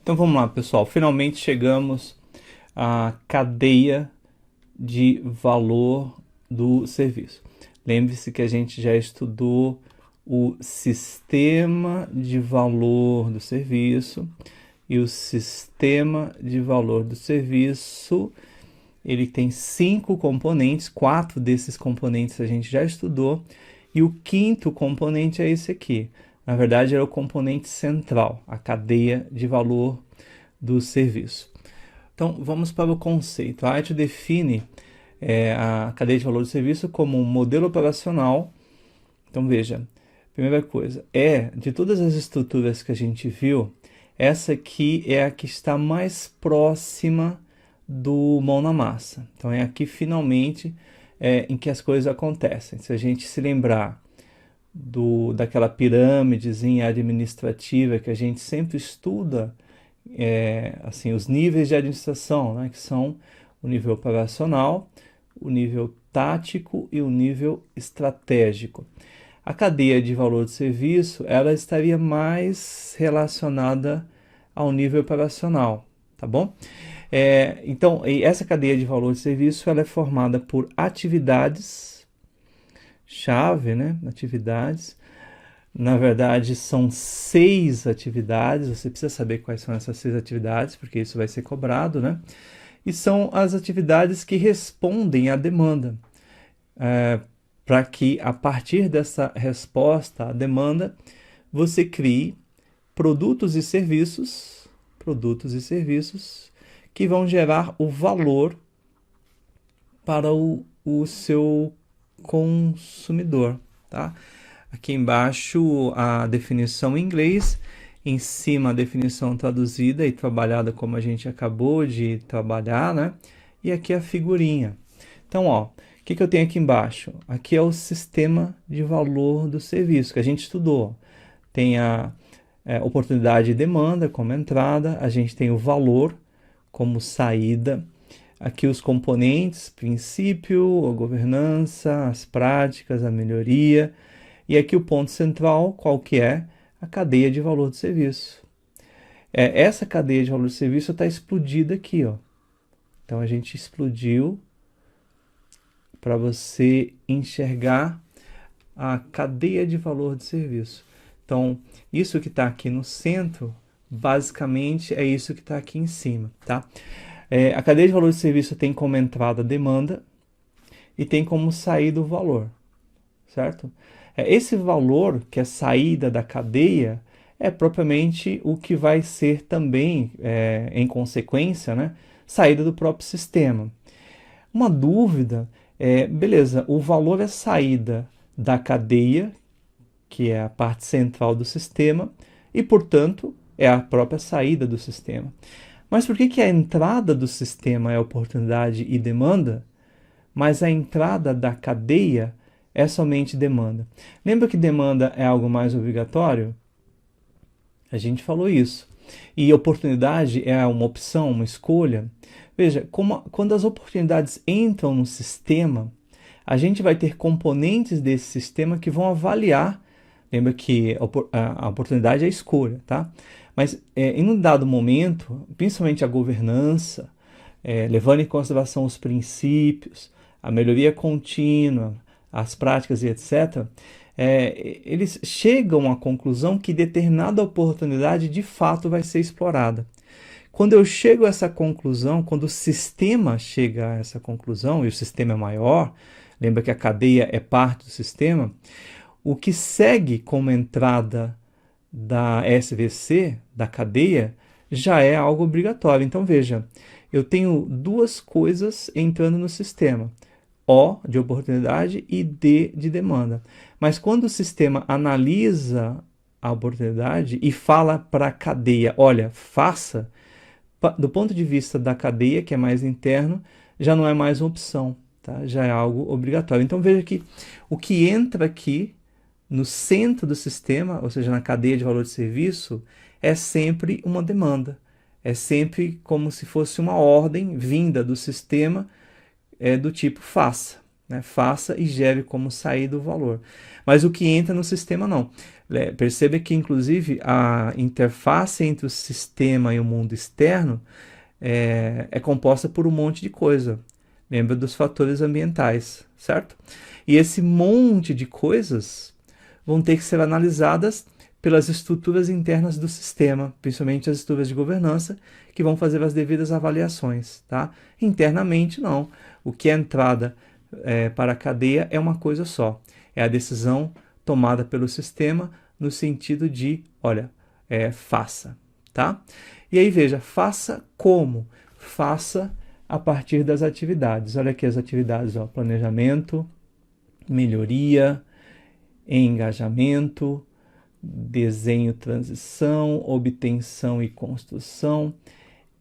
Então vamos lá, pessoal. Finalmente chegamos à cadeia de valor do serviço. Lembre-se que a gente já estudou o sistema de valor do serviço e o sistema de valor do serviço. Ele tem 5 componentes, 4 desses componentes a gente já estudou, e o quinto componente é esse aqui. Na verdade, era o componente central, a cadeia de valor do serviço. Então, vamos para o conceito. A AITO define a cadeia de valor do serviço como um modelo operacional. Então, veja, primeira coisa, de todas as estruturas que a gente viu, essa aqui é a que está mais próxima do mão na massa. Então, é aqui finalmente em que as coisas acontecem. Se a gente se lembrar daquela pirâmidezinha administrativa que a gente sempre estuda, assim, os níveis de administração, né, que são o nível operacional, o nível tático e o nível estratégico. A cadeia de valor de serviço, ela estaria mais relacionada ao nível operacional, tá bom? Então, essa cadeia de valor de serviço, ela é formada por atividades chave, né? Atividades. Na verdade, são 6 atividades. Você precisa saber quais são essas 6 atividades, porque isso vai ser cobrado, né? E são as atividades que respondem à demanda. Para que, a partir dessa resposta à demanda, você crie produtos e serviços que vão gerar o valor para o seu consumidor, tá? Aqui embaixo a definição em inglês, em cima a definição traduzida e trabalhada como a gente acabou de trabalhar, né? E aqui a figurinha. Então, ó, o que eu tenho aqui embaixo? Aqui é o sistema de valor do serviço que a gente estudou. Tem a oportunidade e demanda como entrada, a gente tem o valor como saída. Aqui os componentes, princípio, a governança, as práticas, a melhoria. E aqui o ponto central, qual que é? A cadeia de valor do serviço. Essa cadeia de valor do serviço está explodida aqui, ó. Então a gente explodiu para você enxergar a cadeia de valor de serviço. Então, isso que está aqui no centro, basicamente é isso que está aqui em cima, tá? A cadeia de valor de serviço tem como entrada a demanda e tem como saída o valor, certo? Esse valor, que é saída da cadeia, é propriamente o que vai ser também, em consequência, né, saída do próprio sistema. Uma dúvida beleza, o valor é saída da cadeia, que é a parte central do sistema, e, portanto, é a própria saída do sistema. Mas por que a entrada do sistema é oportunidade e demanda, mas a entrada da cadeia é somente demanda? Lembra que demanda é algo mais obrigatório? A gente falou isso. E oportunidade é uma opção, uma escolha. Veja, quando as oportunidades entram no sistema, a gente vai ter componentes desse sistema que vão avaliar. Lembra que a oportunidade é a escolha, tá? Mas em um dado momento, principalmente a governança, levando em consideração os princípios, a melhoria contínua, as práticas e etc., eles chegam à conclusão que determinada oportunidade de fato vai ser explorada. Quando eu chego a essa conclusão, quando o sistema chega a essa conclusão, e o sistema é maior, lembra que a cadeia é parte do sistema, o que segue como entrada da SVC, da cadeia, já é algo obrigatório. Então veja, eu tenho duas coisas entrando no sistema. O de oportunidade e D de demanda. Mas quando o sistema analisa a oportunidade e fala para a cadeia, olha, faça, do ponto de vista da cadeia, que é mais interno, já não é mais uma opção, tá? Já é algo obrigatório. Então veja que o que entra aqui no centro do sistema, ou seja, na cadeia de valor de serviço, é sempre uma demanda. É sempre como se fosse uma ordem vinda do sistema, do tipo faça, né? Faça e gere como saída o valor. Mas o que entra no sistema não. Perceba que, inclusive, a interface entre o sistema e o mundo externo é composta por um monte de coisa. Lembra dos fatores ambientais, certo? E esse monte de coisas vão ter que ser analisadas pelas estruturas internas do sistema, principalmente as estruturas de governança, que vão fazer as devidas avaliações, tá? Internamente, não. O que é entrada para a cadeia é uma coisa só. É a decisão tomada pelo sistema no sentido de, olha, faça, tá? E aí, veja, faça como? Faça a partir das atividades. Olha aqui as atividades, ó, planejamento, melhoria, engajamento, desenho, transição, obtenção e construção,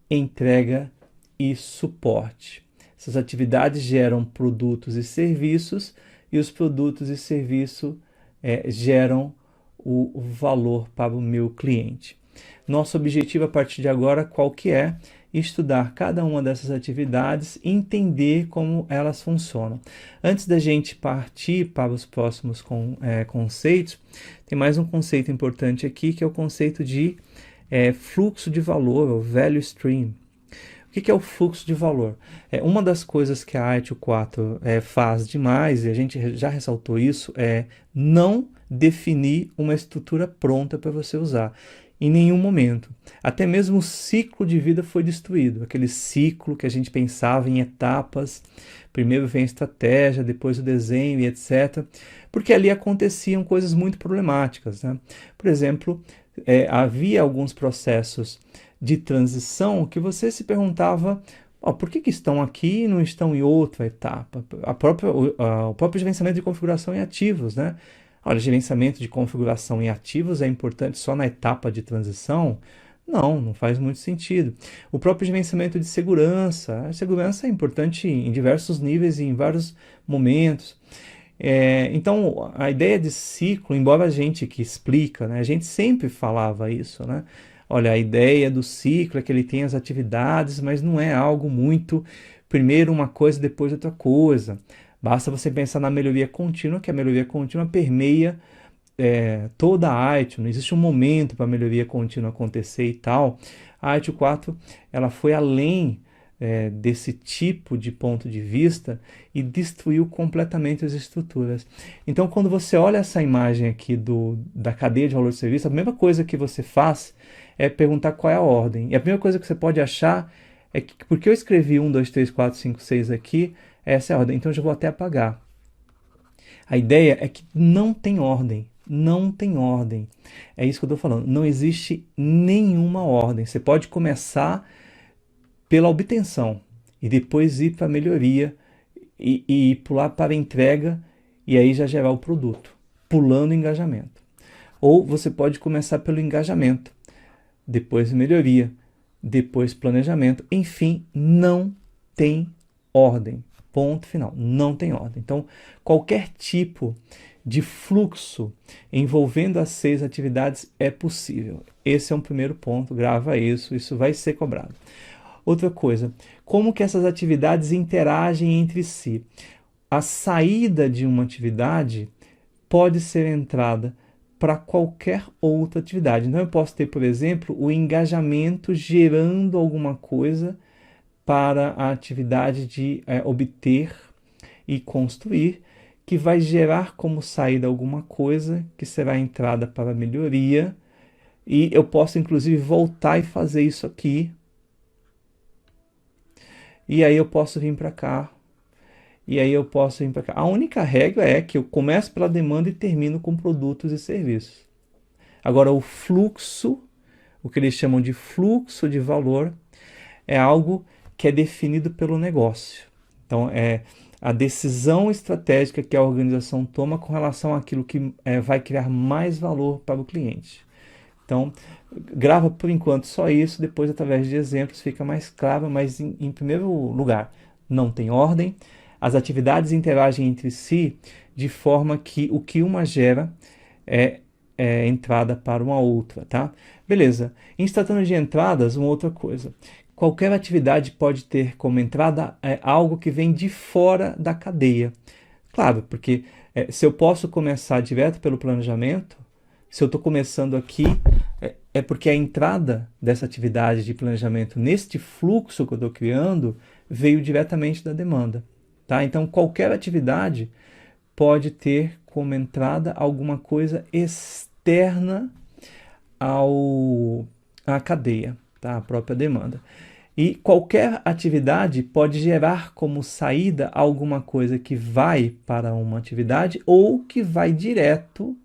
entrega e suporte. Essas atividades geram produtos e serviços, e os produtos e serviços geram o valor para o meu cliente. Nosso objetivo a partir de agora, qual que é? Estudar cada uma dessas atividades, entender como elas funcionam. Antes da gente partir para os próximos conceitos, tem mais um conceito importante aqui, que é o conceito de fluxo de valor, ou value stream. O que é o fluxo de valor? Uma das coisas que a ITIL 4 faz demais, e a gente já ressaltou isso, é não definir uma estrutura pronta para você usar. Em nenhum momento. Até mesmo o ciclo de vida foi destruído. Aquele ciclo que a gente pensava em etapas. Primeiro vem a estratégia, depois o desenho e etc. Porque ali aconteciam coisas muito problemáticas, né? Por exemplo, havia alguns processos de transição que você se perguntava, por que estão aqui e não estão em outra etapa? O próprio gerenciamento de configuração em ativos, né? Olha, gerenciamento de configuração em ativos é importante só na etapa de transição? Não faz muito sentido. O próprio gerenciamento de segurança. A segurança é importante em diversos níveis e em vários momentos. Então, a ideia de ciclo, embora a gente que explica, né, a gente sempre falava isso, né? Olha, a ideia do ciclo é que ele tem as atividades, mas não é algo muito, primeiro uma coisa, depois outra coisa. Basta você pensar na melhoria contínua, que a melhoria contínua permeia toda a ITIL. Não existe um momento para a melhoria contínua acontecer e tal. A ITIL 4 ela foi além desse tipo de ponto de vista e destruiu completamente as estruturas. Então, quando você olha essa imagem aqui da cadeia de valor de serviço, a primeira coisa que você faz é perguntar qual é a ordem. E a primeira coisa que você pode achar é que, porque eu escrevi 1, 2, 3, 4, 5, 6 aqui, essa é a ordem, então eu já vou até apagar. A ideia é que não tem ordem, não tem ordem. É isso que eu estou falando, não existe nenhuma ordem. Você pode começar pela obtenção e depois ir para a melhoria e pular para a entrega e aí já gerar o produto, pulando o engajamento. Ou você pode começar pelo engajamento, depois melhoria, depois planejamento. Enfim, não tem ordem. Ponto final. Não tem ordem. Então, qualquer tipo de fluxo envolvendo as 6 atividades é possível. Esse é um primeiro ponto. Grava isso. Isso vai ser cobrado. Outra coisa, como que essas atividades interagem entre si? A saída de uma atividade pode ser entrada para qualquer outra atividade. Então, eu posso ter, por exemplo, o engajamento gerando alguma coisa para a atividade de obter e construir, que vai gerar como saída alguma coisa que será entrada para a melhoria, e eu posso inclusive voltar e fazer isso aqui, e aí eu posso vir para cá, e aí eu posso vir para cá. A única regra é que eu começo pela demanda e termino com produtos e serviços. Agora, o fluxo, o que eles chamam de fluxo de valor, é algo que é definido pelo negócio. Então, é a decisão estratégica que a organização toma com relação àquilo que vai criar mais valor para o cliente. Então, grava por enquanto só isso, depois através de exemplos fica mais claro, mas em primeiro lugar, não tem ordem, as atividades interagem entre si de forma que o que uma gera é entrada para uma outra, tá? Beleza. Em se tratando de entradas, uma outra coisa. Qualquer atividade pode ter como entrada algo que vem de fora da cadeia. Claro, porque se eu posso começar direto pelo planejamento, Se eu estou começando aqui, é porque a entrada dessa atividade de planejamento neste fluxo que eu estou criando veio diretamente da demanda, tá? Então, qualquer atividade pode ter como entrada alguma coisa externa à cadeia, tá? A própria demanda. E qualquer atividade pode gerar como saída alguma coisa que vai para uma atividade ou que vai direto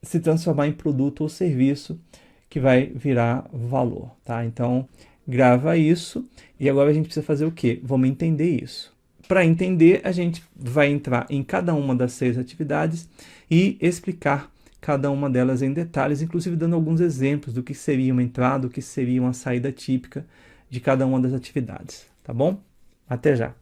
se transformar em produto ou serviço que vai virar valor, tá? Então, grava isso e agora a gente precisa fazer o quê? Vamos entender isso. Para entender, a gente vai entrar em cada uma das 6 atividades e explicar cada uma delas em detalhes, inclusive dando alguns exemplos do que seria uma entrada, o que seria uma saída típica de cada uma das atividades, tá bom? Até já!